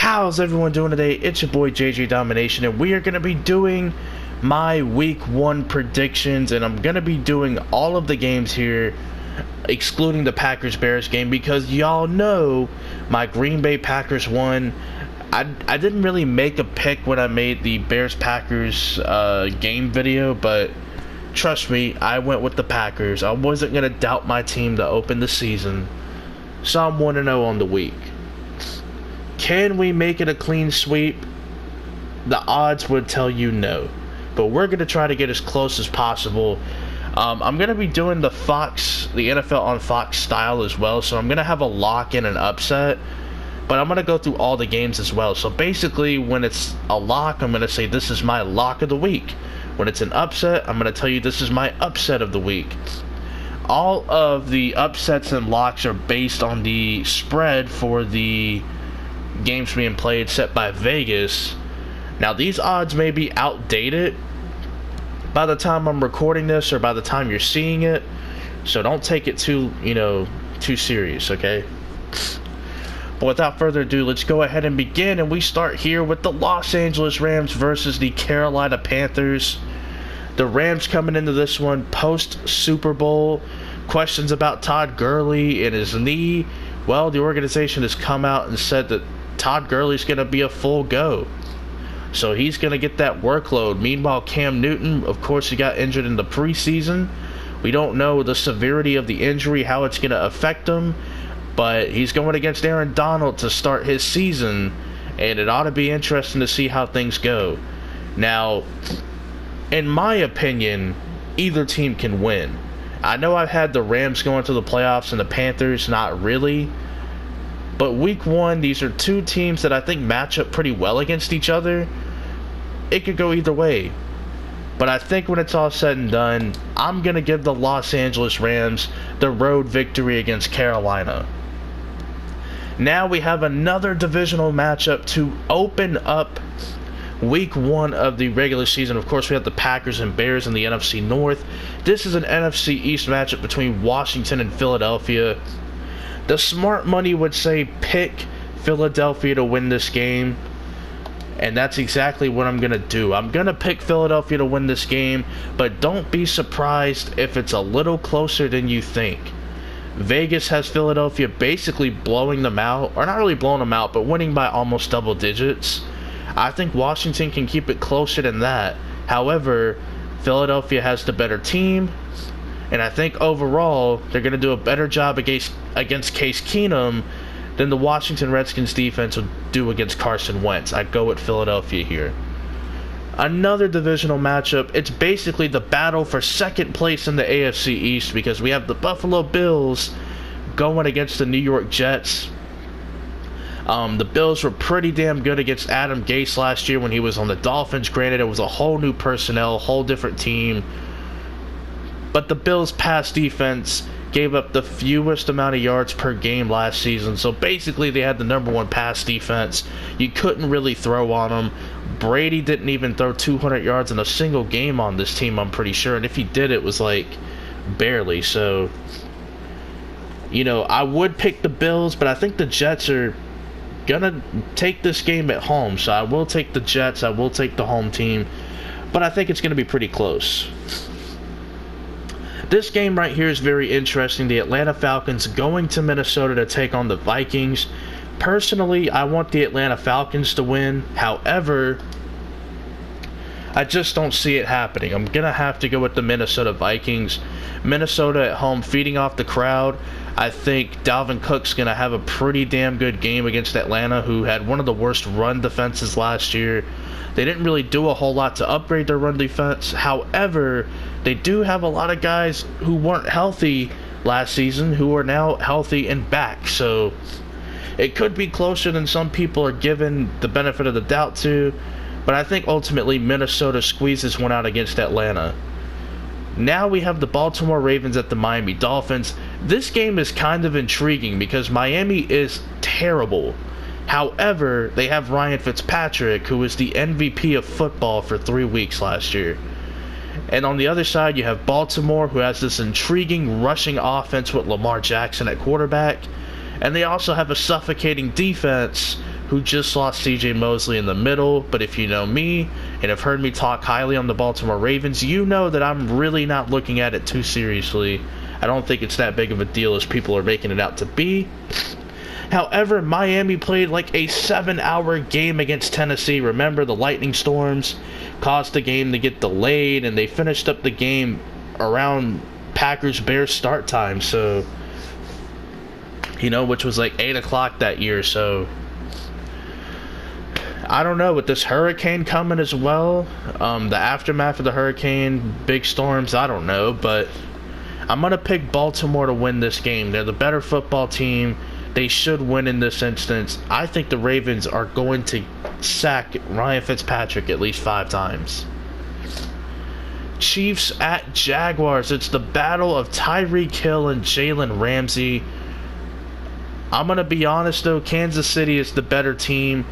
How's everyone doing today? It's your boy JJ Domination, and we are going to be doing my week 1 predictions, and I'm going to be doing all of the games here, excluding the Packers-Bears game, because y'all know my Green Bay Packers won. I didn't really make a pick when I made the Bears-Packers game video, but trust me, I went with the Packers. I wasn't going to doubt my team to open the season, so I'm 1-0 on the week. Can we make it a clean sweep? The odds would tell you no, but we're going to try to get as close as possible. I'm going to be doing the NFL on Fox style as well, so I'm going to have a lock and an upset, but I'm going to go through all the games as well. So basically, when it's a lock, I'm going to say this is my lock of the week. When it's an upset, I'm going to tell you this is my upset of the week. All of the upsets and locks are based on the spread for the games being played set by Vegas. Now, these odds may be outdated by the time I'm recording this or by the time you're seeing it, so don't take it too serious, okay? But without further ado, let's go ahead and begin, and we start here with the Los Angeles Rams versus the Carolina Panthers. The Rams coming into this one post Super Bowl. Questions about Todd Gurley and his knee. Well, the organization has come out and said that Todd Gurley's going to be a full go. So he's going to get that workload. Meanwhile, Cam Newton, of course, he got injured in the preseason. We don't know the severity of the injury, how it's going to affect him. But he's going against Aaron Donald to start his season. And it ought to be interesting to see how things go. Now, in my opinion, either team can win. I know I've had the Rams going to the playoffs and the Panthers not really. But week 1, these are two teams that I think match up pretty well against each other. It could go either way. But I think when it's all said and done, I'm going to give the Los Angeles Rams the road victory against Carolina. Now we have another divisional matchup to open up week 1 of the regular season. Of course, we have the Packers and Bears in the NFC North. This is an NFC East matchup between Washington and Philadelphia. The smart money would say pick Philadelphia to win this game, and that's exactly what I'm going to do. I'm going to pick Philadelphia to win this game, but don't be surprised if it's a little closer than you think. Vegas has Philadelphia basically blowing them out, or not really blowing them out, but winning by almost double digits. I think Washington can keep it closer than that. However, Philadelphia has the better team, and I think overall they're going to do a better job against Case Keenum than the Washington Redskins defense would do against Carson Wentz. I go with Philadelphia here. Another divisional matchup. It's basically the battle for second place in the AFC East, because we have the Buffalo Bills going against the New York Jets. The Bills were pretty damn good against Adam Gase last year when he was on the Dolphins. Granted, it was a whole new personnel, whole different team. But the Bills' pass defense gave up the fewest amount of yards per game last season. So basically, they had the number 1 pass defense. You couldn't really throw on them. Brady didn't even throw 200 yards in a single game on this team, I'm pretty sure. And if he did, it was like barely. So, I would pick the Bills, but I think the Jets are going to take this game at home. So I will take the Jets. I will take the home team. But I think it's going to be pretty close. This game right here is very interesting. The Atlanta Falcons going to Minnesota to take on the Vikings. Personally, I want the Atlanta Falcons to win. However, I just don't see it happening. I'm going to have to go with the Minnesota Vikings. Minnesota at home, feeding off the crowd. I think Dalvin Cook's going to have a pretty damn good game against Atlanta, who had one of the worst run defenses last year. They didn't really do a whole lot to upgrade their run defense. However, they do have a lot of guys who weren't healthy last season who are now healthy and back. So it could be closer than some people are given the benefit of the doubt to. But I think ultimately Minnesota squeezes one out against Atlanta. Now we have the Baltimore Ravens at the Miami Dolphins. This game is kind of intriguing because Miami is terrible. However, they have Ryan Fitzpatrick, who was the MVP of football for 3 weeks last year. And on the other side, you have Baltimore, who has this intriguing rushing offense with Lamar Jackson at quarterback. And they also have a suffocating defense who just lost CJ Mosley in the middle. But if you know me and have heard me talk highly on the Baltimore Ravens, you know that I'm really not looking at it too seriously. I don't think it's that big of a deal as people are making it out to be. However, Miami played like a 7-hour game against Tennessee. Remember, the lightning storms caused the game to get delayed, and they finished up the game around Packers-Bears start time. So, which was like 8 o'clock that year. So, I don't know, with this hurricane coming as well, the aftermath of the hurricane, big storms, I don't know, but I'm going to pick Baltimore to win this game. They're the better football team. They should win in this instance. I think the Ravens are going to sack Ryan Fitzpatrick at least 5 times. Chiefs at Jaguars. It's the battle of Tyreek Hill and Jalen Ramsey. I'm going to be honest, though. Kansas City is the better team,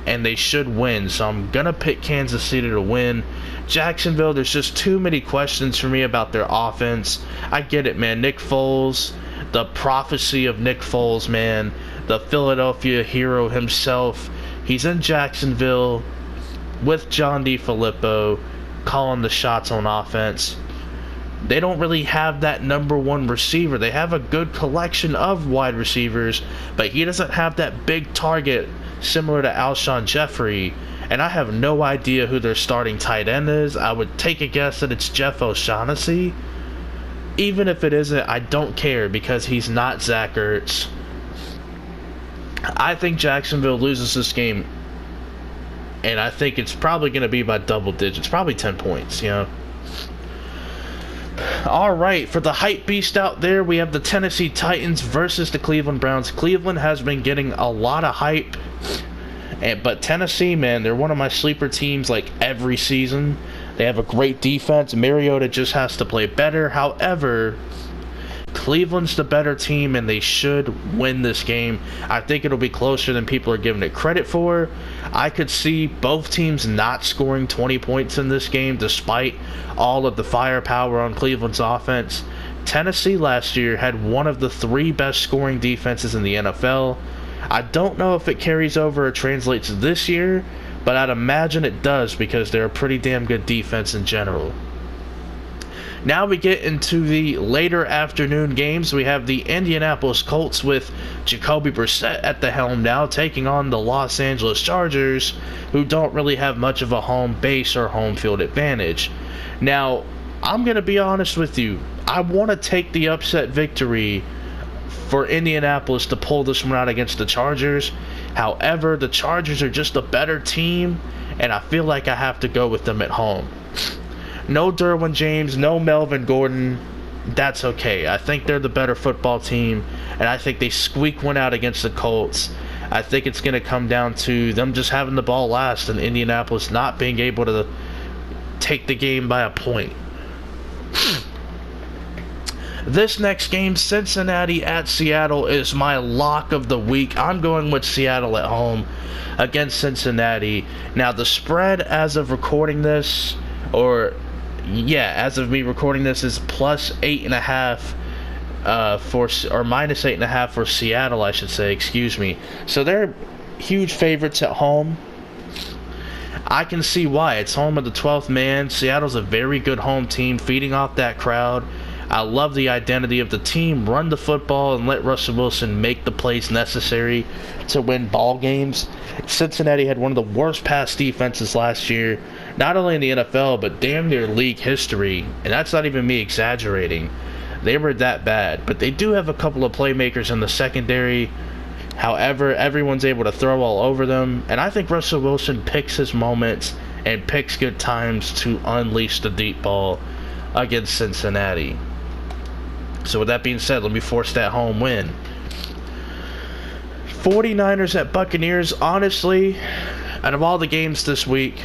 and they should win. So I'm going to pick Kansas City to win. Jacksonville, there's just too many questions for me about their offense. I get it, man. Nick Foles, the prophecy of Nick Foles, man. The Philadelphia hero himself. He's in Jacksonville with John DeFilippo calling the shots on offense. They don't really have that number one receiver. They have a good collection of wide receivers, but he doesn't have that big target similar to Alshon Jeffrey. And I have no idea who their starting tight end is. I would take a guess that it's Jeff O'Shaughnessy. Even if it isn't, I don't care because he's not Zach Ertz. I think Jacksonville loses this game, and I think it's probably going to be by double digits, probably 10 points, Alright, for the hype beast out there, we have the Tennessee Titans versus the Cleveland Browns. Cleveland has been getting a lot of hype, but Tennessee, man, they're one of my sleeper teams like every season. They have a great defense. Mariota just has to play better. However, Cleveland's the better team, and they should win this game. I think it'll be closer than people are giving it credit for. I could see both teams not scoring 20 points in this game, despite all of the firepower on Cleveland's offense. Tennessee last year had one of the 3 best scoring defenses in the NFL. I don't know if it carries over or translates this year, but I'd imagine it does because they're a pretty damn good defense in general. Now we get into the later afternoon games. We have the Indianapolis Colts with Jacoby Brissett at the helm now, taking on the Los Angeles Chargers, who don't really have much of a home base or home field advantage. Now, I'm going to be honest with you. I want to take the upset victory for Indianapolis to pull this one out against the Chargers. However, the Chargers are just a better team, and I feel like I have to go with them at home. No Derwin James, no Melvin Gordon. That's okay. I think they're the better football team, and I think they squeak one out against the Colts. I think it's going to come down to them just having the ball last and Indianapolis not being able to take the game by a point. This next game, Cincinnati at Seattle, is my lock of the week. I'm going with Seattle at home against Cincinnati. Now, the spread as of recording this, as of me recording this, is plus 8.5 or minus 8.5 for Seattle, I should say, excuse me. So they're huge favorites at home. I can see why. It's home of the 12th man. Seattle's a very good home team, feeding off that crowd. I love the identity of the team. Run the football and let Russell Wilson make the plays necessary to win ball games. Cincinnati had one of the worst pass defenses last year, not only in the NFL, but damn near league history. And that's not even me exaggerating. They were that bad. But they do have a couple of playmakers in the secondary. However, everyone's able to throw all over them. And I think Russell Wilson picks his moments and picks good times to unleash the deep ball against Cincinnati. So with that being said, let me force that home win. 49ers at Buccaneers. Honestly, out of all the games this week,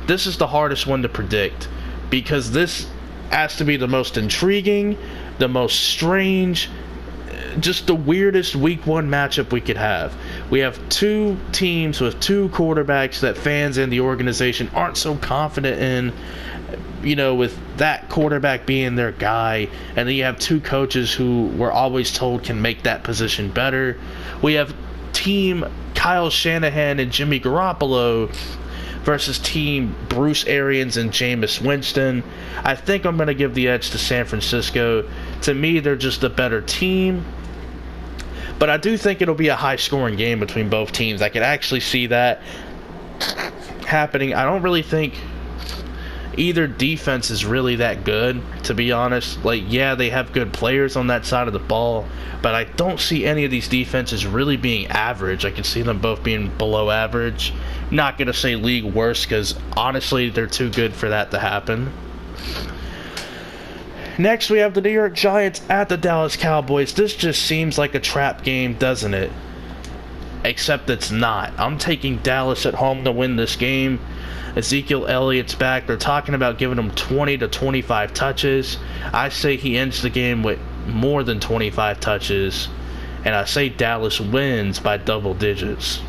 this is the hardest one to predict, because this has to be the most intriguing, the most strange, just the weirdest week 1 matchup we could have. We have 2 teams with 2 quarterbacks that fans and the organization aren't so confident in, with that quarterback being their guy. And then you have 2 coaches who we're always told can make that position better. We have team Kyle Shanahan and Jimmy Garoppolo versus team Bruce Arians and Jameis Winston. I think I'm going to give the edge to San Francisco. To me, they're just a better team. But I do think it'll be a high-scoring game between both teams. I can actually see that happening. I don't really think either defense is really that good, to be honest. Like, yeah, they have good players on that side of the ball, but I don't see any of these defenses really being average. I can see them both being below average. Not going to say league worst, because honestly, they're too good for that to happen. Next, we have the New York Giants at the Dallas Cowboys. This just seems like a trap game, doesn't it? Except it's not. I'm taking Dallas at home to win this game. Ezekiel Elliott's back. They're talking about giving him 20 to 25 touches. I say he ends the game with more than 25 touches. And I say Dallas wins by double digits.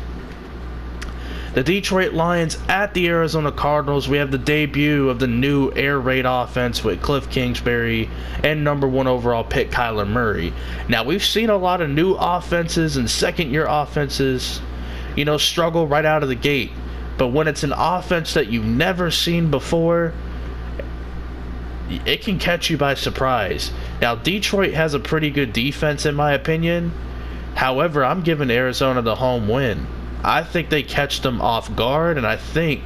The Detroit Lions at the Arizona Cardinals. We have the debut of the new air raid offense with Cliff Kingsbury and number 1 overall pick Kyler Murray. Now, we've seen a lot of new offenses and second-year offenses, struggle right out of the gate. But when it's an offense that you've never seen before, it can catch you by surprise. Now, Detroit has a pretty good defense, in my opinion. However, I'm giving Arizona the home win. I think they catch them off guard, and I think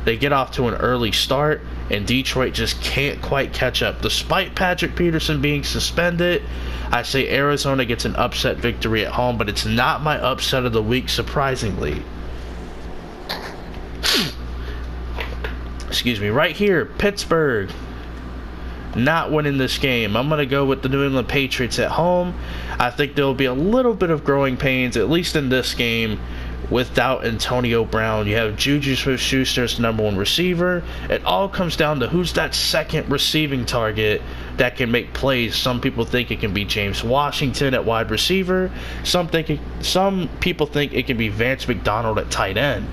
they get off to an early start, and Detroit just can't quite catch up. Despite Patrick Peterson being suspended, I say Arizona gets an upset victory at home, but it's not my upset of the week, surprisingly. Excuse me. Right here, Pittsburgh not winning this game. I'm going to go with the New England Patriots at home. I think there will be a little bit of growing pains, at least in this game, without Antonio Brown. You have Juju Smith-Schuster as the number 1 receiver. It all comes down to who's that second receiving target that can make plays. Some people think it can be James Washington at wide receiver. Some people think it can be Vance McDonald at tight end.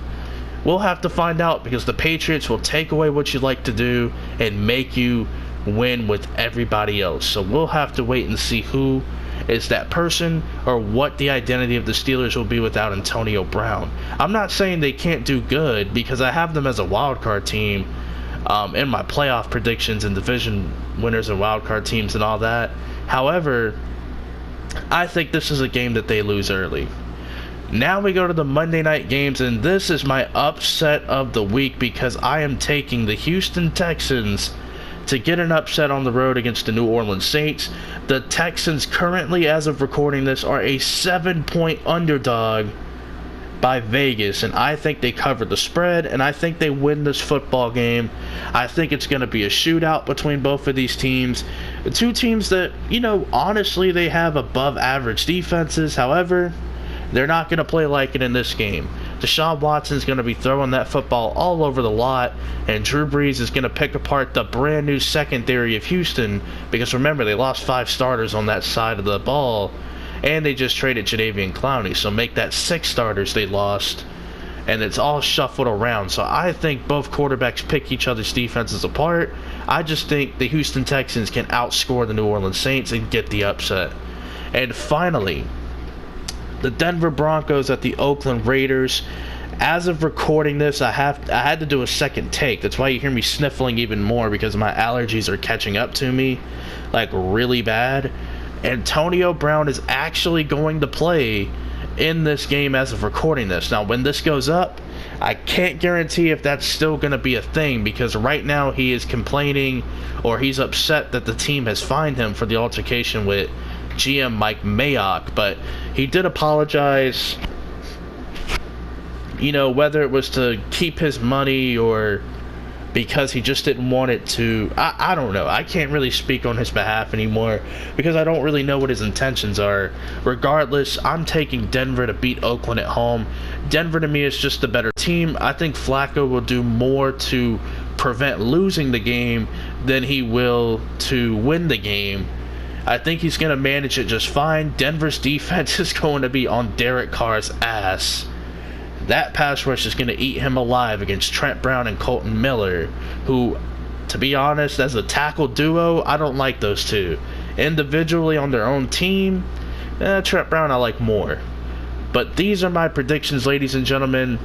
We'll have to find out, because the Patriots will take away what you like to do and make you win with everybody else. So we'll have to wait and see who is that person, or what the identity of the Steelers will be without Antonio Brown. I'm not saying they can't do good, because I have them as a wildcard team in my playoff predictions and division winners and wildcard teams and all that. However, I think this is a game that they lose early. Now we go to the Monday night games, and this is my upset of the week, because I am taking the Houston Texans to get an upset on the road against the New Orleans Saints. The Texans currently, as of recording this, are a 7-point underdog by Vegas, and I think they cover the spread, and I think they win this football game. I think it's going to be a shootout between both of these teams. The two teams that, honestly, they have above average defenses. However, they're not going to play like it in this game. Deshaun Watson's going to be throwing that football all over the lot, and Drew Brees is going to pick apart the brand new secondary of Houston, because remember, they lost 5 starters on that side of the ball, and they just traded Jadeveon Clowney, so make that 6 starters they lost, and it's all shuffled around. So I think both quarterbacks pick each other's defenses apart. I just think the Houston Texans can outscore the New Orleans Saints and get the upset. And finally, the Denver Broncos at the Oakland Raiders. As of recording this, I had to do a second take. That's why you hear me sniffling even more, because my allergies are catching up to me, like really bad. Antonio Brown is actually going to play in this game as of recording this. Now, when this goes up, I can't guarantee if that's still going to be a thing, because right now he is complaining, or he's upset that the team has fined him for the altercation with GM Mike Mayock, but he did apologize, whether it was to keep his money or because he just didn't want it to, I don't know. I can't really speak on his behalf anymore, because I don't really know what his intentions are. Regardless, I'm taking Denver to beat Oakland at home. Denver to me is just the better team. I think Flacco will do more to prevent losing the game than he will to win the game. I think he's going to manage it just fine. Denver's defense is going to be on Derek Carr's ass. That pass rush is going to eat him alive against Trent Brown and Colton Miller, who, to be honest, as a tackle duo, I don't like those two. Individually on their own team, Trent Brown I like more. But these are my predictions, ladies and gentlemen.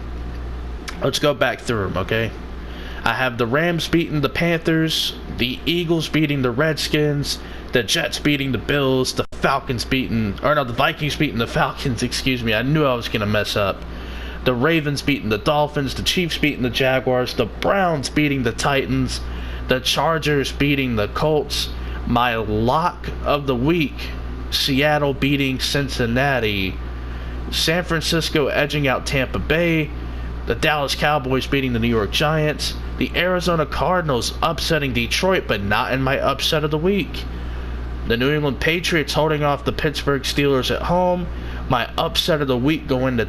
Let's go back through them, okay? I have the Rams beating the Panthers, the Eagles beating the Redskins, the Jets beating the Bills, the Vikings beating the Falcons, excuse me. I knew I was going to mess up. The Ravens beating the Dolphins, the Chiefs beating the Jaguars, the Browns beating the Titans, the Chargers beating the Colts. My lock of the week, Seattle beating Cincinnati, San Francisco edging out Tampa Bay, the Dallas Cowboys beating the New York Giants, the Arizona Cardinals upsetting Detroit, but not in my upset of the week, the New England Patriots holding off the Pittsburgh Steelers at home, my upset of the week going to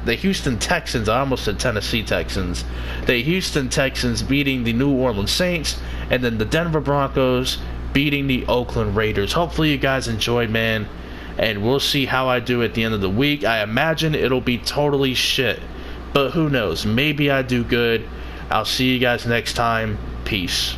the Houston Texans. I almost said Tennessee Texans. The Houston Texans beating the New Orleans Saints, and then the Denver Broncos beating the Oakland Raiders. Hopefully you guys enjoyed, man, and we'll see how I do at the end of the week. I imagine it'll be totally shit, but who knows? Maybe I do good. I'll see you guys next time. Peace.